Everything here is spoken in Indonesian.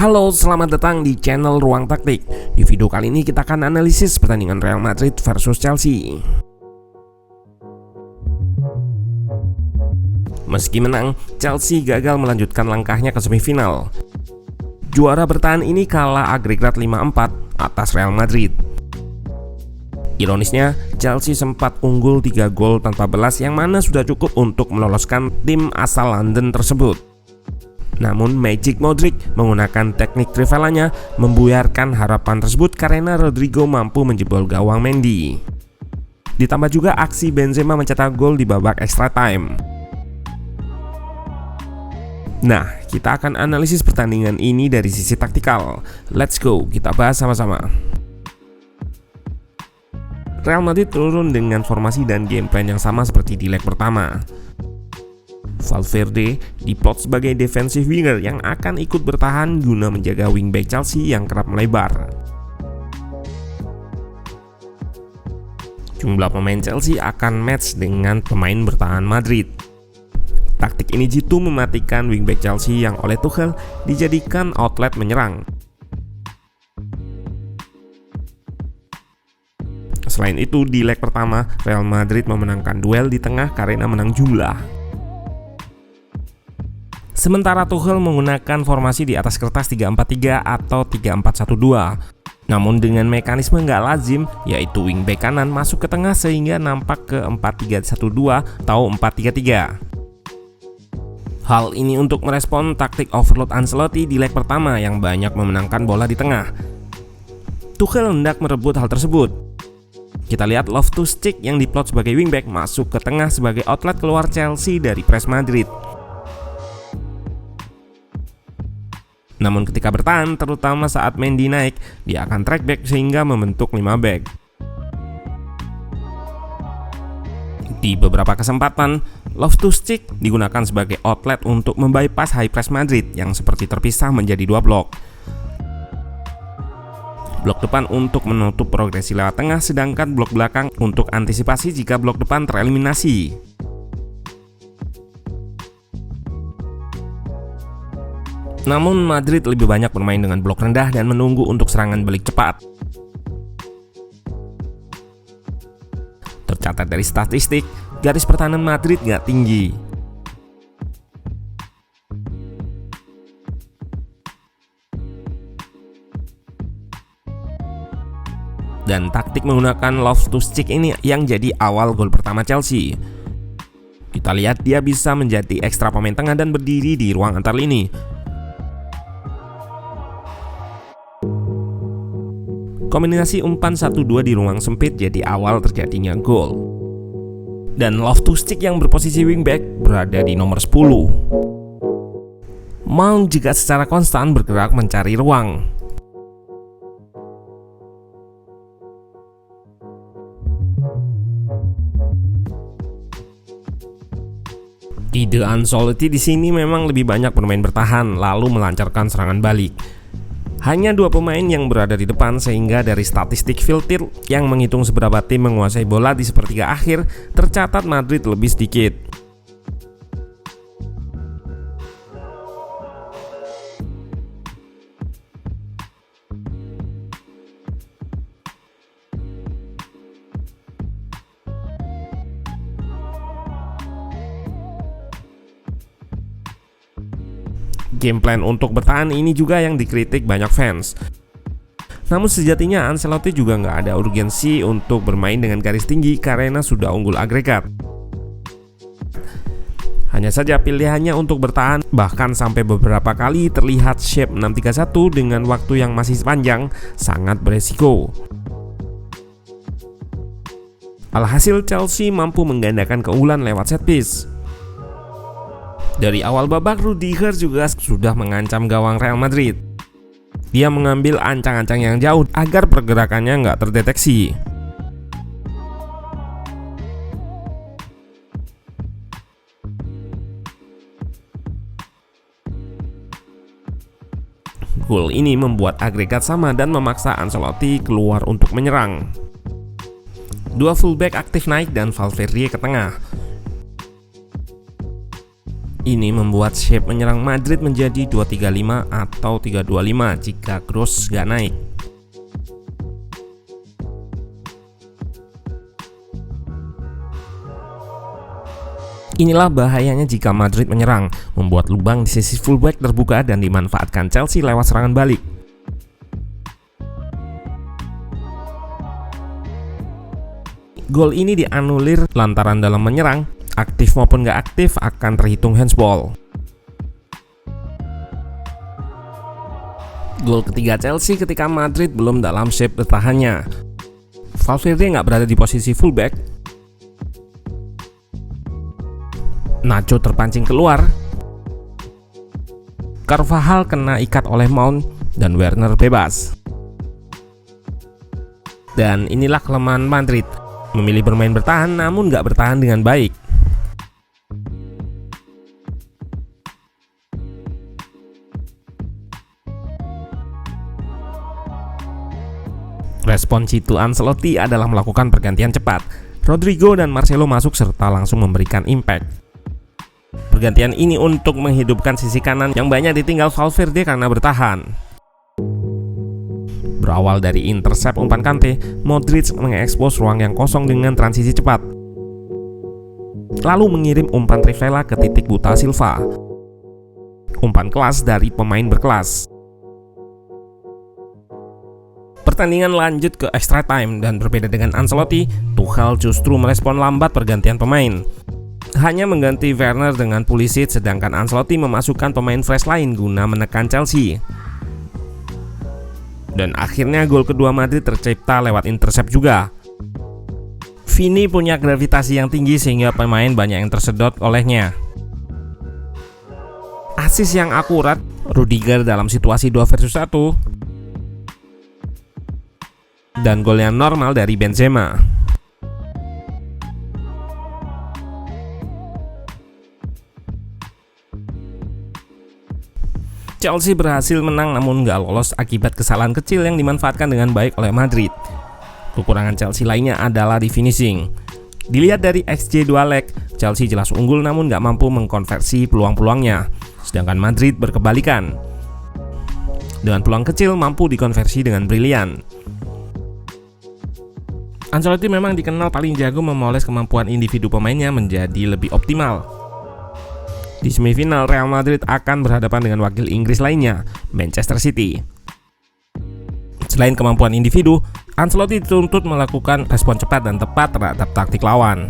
Halo, selamat datang di channel Ruang Taktik. Di video kali ini kita akan analisis pertandingan Real Madrid versus Chelsea. Meski menang, Chelsea gagal melanjutkan langkahnya ke semifinal. Juara bertahan ini kalah agregat 5-4 atas Real Madrid. Ironisnya, Chelsea sempat unggul 3 gol tanpa belas yang mana sudah cukup untuk meloloskan tim asal London tersebut. Namun Magic Modric menggunakan teknik trivelanya membuyarkan harapan tersebut karena Rodrigo mampu menjebol gawang Mendy. Ditambah juga aksi Benzema mencetak gol di babak extra time. Nah, kita akan analisis pertandingan ini dari sisi taktikal. Let's go, kita bahas sama-sama. Real Madrid turun dengan formasi dan game plan yang sama seperti di leg pertama. Valverde diplot sebagai defensive winger yang akan ikut bertahan guna menjaga wingback Chelsea yang kerap melebar. Jumlah pemain Chelsea akan match dengan pemain bertahan Madrid. Taktik ini jitu mematikan wingback Chelsea yang oleh Tuchel dijadikan outlet menyerang. Selain itu, di leg pertama Real Madrid memenangkan duel di tengah karena menang jumlah. Sementara Tuchel menggunakan formasi di atas kertas 3-4-3 atau 3-4-1-2. Namun dengan mekanisme nggak lazim, yaitu wingback kanan masuk ke tengah sehingga nampak ke 4-3-1-2 atau 4-3-3. Hal ini untuk merespon taktik overload Ancelotti di leg pertama yang banyak memenangkan bola di tengah. Tuchel hendak merebut hal tersebut. Kita lihat Loftus-Cheek yang diplot sebagai wingback masuk ke tengah sebagai outlet keluar Chelsea dari press Madrid. Namun ketika bertahan, terutama saat Mendy naik, dia akan track back sehingga membentuk 5 back. Di beberapa kesempatan, Loftus-Cheek digunakan sebagai outlet untuk membypass high press Madrid yang seperti terpisah menjadi 2 blok. Blok depan untuk menutup progresi lewat tengah, sedangkan blok belakang untuk antisipasi jika blok depan tereliminasi. Namun Madrid lebih banyak bermain dengan blok rendah dan menunggu untuk serangan balik cepat. Tercatat dari statistik, garis pertahanan Madrid gak tinggi. Dan taktik menggunakan Loftus-Cheek ini yang jadi awal gol pertama Chelsea. Kita lihat dia bisa menjadi ekstra pemain tengah dan berdiri di ruang antar lini. Kombinasi umpan 1-2 di ruang sempit jadi awal terjadinya gol. Dan Loftus-Cheek yang berposisi wingback berada di nomor 10. Mount juga secara konstan bergerak mencari ruang. Ide Ancelotti di sini memang lebih banyak bermain bertahan lalu melancarkan serangan balik. Hanya 2 pemain yang berada di depan sehingga dari statistik Filter yang menghitung seberapa tim menguasai bola di sepertiga akhir, tercatat Madrid lebih sedikit. Game plan untuk bertahan ini juga yang dikritik banyak fans. Namun sejatinya Ancelotti juga nggak ada urgensi untuk bermain dengan garis tinggi karena sudah unggul agregat. Hanya saja pilihannya untuk bertahan bahkan sampai beberapa kali terlihat shape 6-3-1 dengan waktu yang masih panjang sangat beresiko. Alhasil Chelsea mampu menggandakan keunggulan lewat set piece. Dari awal babak, Rudiger juga sudah mengancam gawang Real Madrid. Dia mengambil ancang-ancang yang jauh agar pergerakannya nggak terdeteksi. Gol ini membuat agregat sama dan memaksa Ancelotti keluar untuk menyerang. 2 fullback aktif naik dan Valverde ke tengah. Ini membuat shape menyerang Madrid menjadi 2-3-5 atau 3-2-5 jika Kroos gak naik. Inilah bahayanya jika Madrid menyerang, membuat lubang di sisi fullback terbuka dan dimanfaatkan Chelsea lewat serangan balik. Gol ini dianulir lantaran dalam menyerang, aktif maupun gak aktif akan terhitung handsball. Gol ketiga Chelsea ketika Madrid belum dalam shape bertahannya. Valverde gak berada di posisi fullback. Nacho terpancing keluar. Carvajal kena ikat oleh Mount dan Werner bebas. Dan inilah kelemahan Madrid, memilih bermain bertahan namun gak bertahan dengan baik. Respon Citu Ancelotti adalah melakukan pergantian cepat. Rodrigo dan Marcelo masuk serta langsung memberikan impact. Pergantian ini untuk menghidupkan sisi kanan yang banyak ditinggal Valverde karena bertahan. Berawal dari intercept umpan Kante, Modric mengekspos ruang yang kosong dengan transisi cepat. Lalu mengirim umpan Trivela ke titik buta Silva. Umpan kelas dari pemain berkelas. Pertandingan lanjut ke extra time dan berbeda dengan Ancelotti, Tuchel justru merespon lambat pergantian pemain. Hanya mengganti Werner dengan Pulisic, sedangkan Ancelotti memasukkan pemain fresh lain guna menekan Chelsea. Dan akhirnya gol kedua Madrid tercipta lewat intercept juga. Vini punya gravitasi yang tinggi sehingga pemain banyak yang tersedot olehnya. Asis yang akurat Rudiger dalam situasi 2 versus 1. Dan gol yang normal dari Benzema. Chelsea berhasil menang namun gak lolos akibat kesalahan kecil yang dimanfaatkan dengan baik oleh Madrid. Kekurangan Chelsea lainnya adalah di finishing. Dilihat dari XG dual leg, Chelsea jelas unggul namun gak mampu mengkonversi peluang-peluangnya, sedangkan Madrid berkebalikan. Dengan peluang kecil mampu dikonversi dengan brilian. Ancelotti memang dikenal paling jago memoles kemampuan individu pemainnya menjadi lebih optimal. Di semifinal, Real Madrid akan berhadapan dengan wakil Inggris lainnya, Manchester City. Selain kemampuan individu, Ancelotti dituntut melakukan respon cepat dan tepat terhadap taktik lawan.